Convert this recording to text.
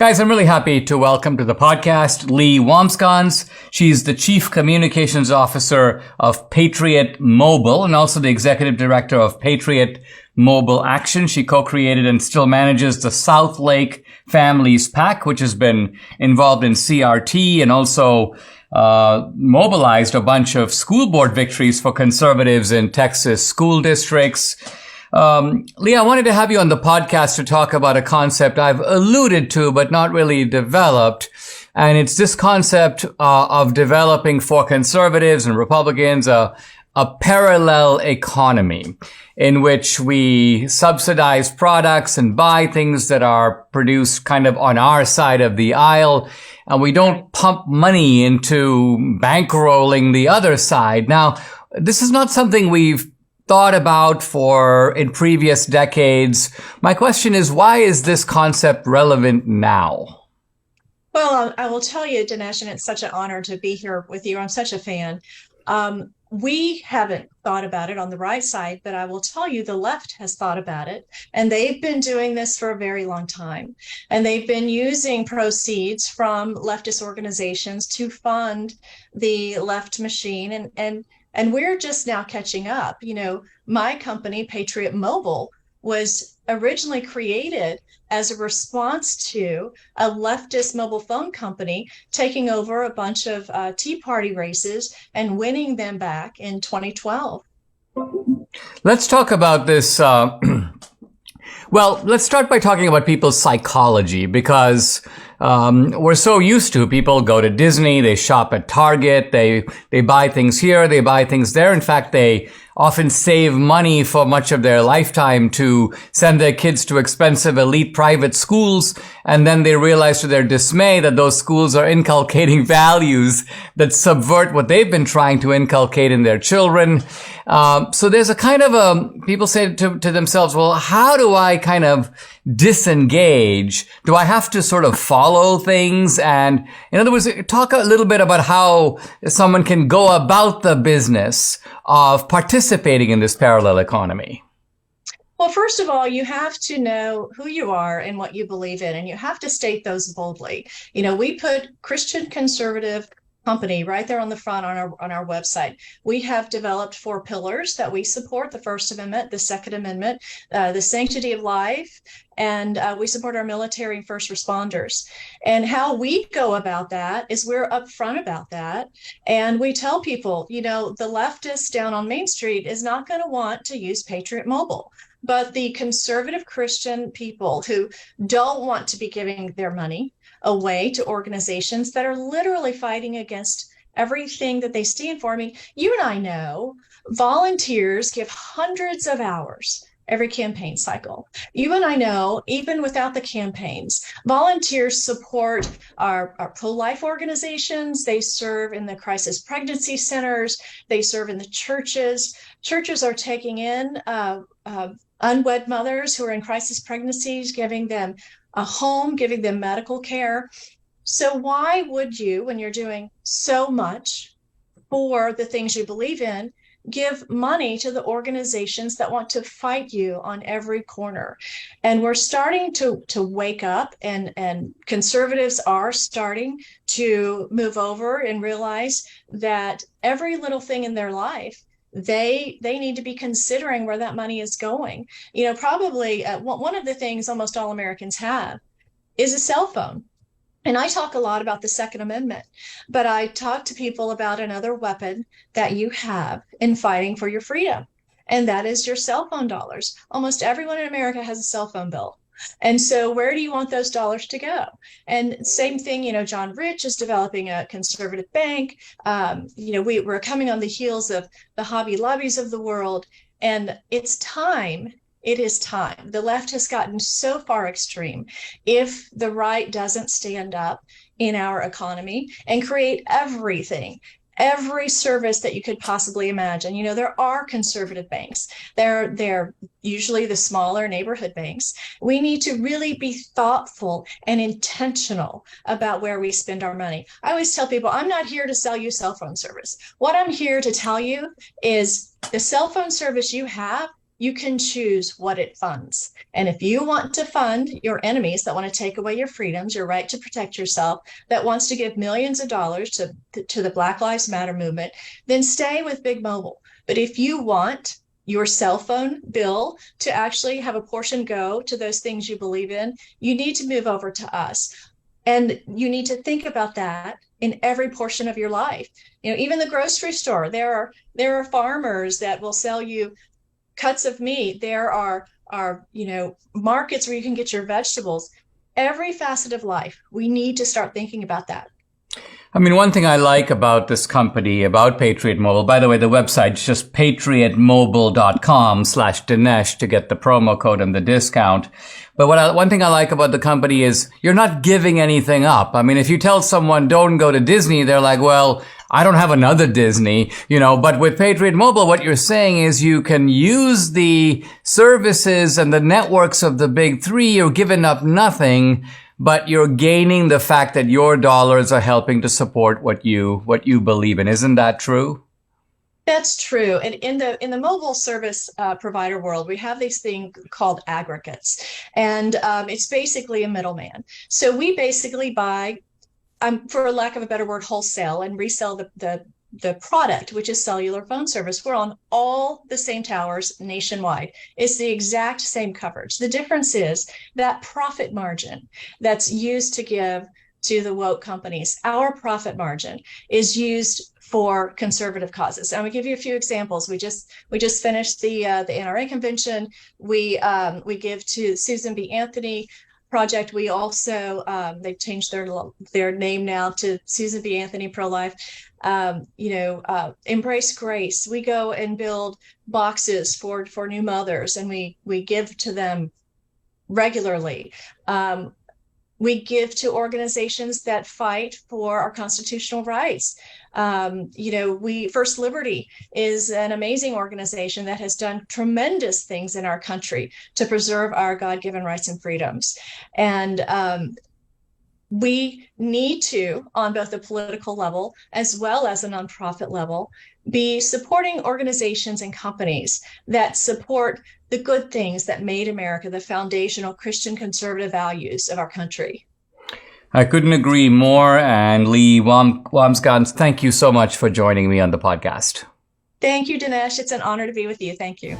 Guys, I'm really happy to welcome to the podcast Lee Wambsganss. She's the Chief Communications Officer of Patriot Mobile and also the Executive Director of Patriot Mobile Action. She co-created and still manages the South Lake Families PAC, which has been involved in CRT and also mobilized a bunch of school board victories for conservatives in Texas school districts. Lee, I wanted to have you on the podcast to talk about a concept I've alluded to, but not really developed. And it's this concept of developing for conservatives and Republicans a parallel economy in which we subsidize products and buy things that are produced kind of on our side of the aisle. And we don't pump money into bankrolling the other side. Now, this is not something we've thought about in previous decades. My question is, why is this concept relevant now? Well, I will tell you, Dinesh, and it's such an honor to be here with you. I'm such a fan. We haven't thought about it on the right side, but I will tell you the left has thought about it. And they've been doing this for a very long time. And they've been using proceeds from leftist organizations to fund the left machine. And we're just now catching up. You know, my company, Patriot Mobile, was originally created as a response to a leftist mobile phone company taking over a bunch of Tea Party races and winning them back in 2012. Let's talk about this. Well, let's start by talking about people's psychology, because we're so used to people go to Disney, they shop at Target, they buy things here, they buy things there. In fact, they often save money for much of their lifetime to send their kids to expensive elite private schools. And then they realize to their dismay that those schools are inculcating values that subvert what they've been trying to inculcate in their children. So there's a kind of people say to themselves, well, how do I kind of disengage? Do I have to sort of follow things? And in other words, talk a little bit about how someone can go about the business of participating in this parallel economy. Well, first of all, you have to know who you are and what you believe in, and you have to state those boldly. You know, we put Christian conservative company right there on the front on our website. We have developed 4 pillars that we support: the First Amendment, the Second Amendment, the sanctity of life, and we support our military and first responders. And how we go about that is we're upfront about that. And we tell people, you know, the leftist down on Main Street is not going to want to use Patriot Mobile. But the conservative Christian people who don't want to be giving their money away to organizations that are literally fighting against everything that they stand for. I mean, you and I know volunteers give hundreds of hours every campaign cycle. You and I know, even without the campaigns, volunteers support our pro-life organizations. They serve in the crisis pregnancy centers. They serve in the churches. Churches are taking in unwed mothers who are in crisis pregnancies, giving them a home, giving them medical care. So why would you, when you're doing so much for the things you believe in, give money to the organizations that want to fight you on every corner? And we're starting to wake up, and conservatives are starting to move over and realize that every little thing in their life, they need to be considering where that money is going. You know, probably one of the things almost all Americans have is a cell phone. And I talk a lot about the Second Amendment, but I talk to people about another weapon that you have in fighting for your freedom, and that is your cell phone dollars. Almost everyone in America has a cell phone bill. And so where do you want those dollars to go? And same thing, you know, John Rich is developing a conservative bank. You know, we're coming on the heels of the Hobby Lobbies of the world. And it's time. It is time. The left has gotten so far extreme. If the right doesn't stand up in our economy and create every service that you could possibly imagine. You know, there are conservative banks. They're usually the smaller neighborhood banks. We need to really be thoughtful and intentional about where we spend our money. I always tell people, I'm not here to sell you cell phone service. What I'm here to tell you is the cell phone service you have you can choose what it funds. And if you want to fund your enemies that want to take away your freedoms, your right to protect yourself, that wants to give millions of dollars to the Black Lives Matter movement, then stay with Big Mobile. But if you want your cell phone bill to actually have a portion go to those things you believe in, you need to move over to us. And you need to think about that in every portion of your life. Even the grocery store, there are farmers that will sell you cuts of meat. There are markets where you can get your vegetables. Every facet of life, we need to start thinking about that. I mean, one thing I like about this company, about Patriot Mobile, by the way, the website's just patriotmobile.com/Dinesh to get the promo code and the discount. But one thing I like about the company is you're not giving anything up. I mean, if you tell someone don't go to Disney, they're like, well, I don't have another Disney, but with Patriot Mobile, what you're saying is you can use the services and the networks of the big three. You're giving up nothing, but you're gaining the fact that your dollars are helping to support what you believe in. Isn't that true? That's true. And in the mobile service provider world, we have these things called aggregates, and it's basically a middleman. So we basically buy, for lack of a better word, wholesale and resell the product, which is cellular phone service. We're on all the same towers nationwide. It's the exact same coverage. The difference is that profit margin that's used to give to the woke companies. Our profit margin is used for conservative causes. I'm gonna give you a few examples. We just finished the NRA convention. We give to Susan B. Anthony Project. We also they've changed their name now to Susan B. Anthony Pro-Life. Embrace Grace. We go and build boxes for new mothers, and we give to them regularly. We give to organizations that fight for our constitutional rights. First Liberty is an amazing organization that has done tremendous things in our country to preserve our God-given rights and freedoms. And we need to, on both the political level as well as a nonprofit level, be supporting organizations and companies that support the good things that made America the foundational Christian conservative values of our country. I couldn't agree more. And Lee Wambsganss, thank you so much for joining me on the podcast. Thank you, Dinesh. It's an honor to be with you. Thank you.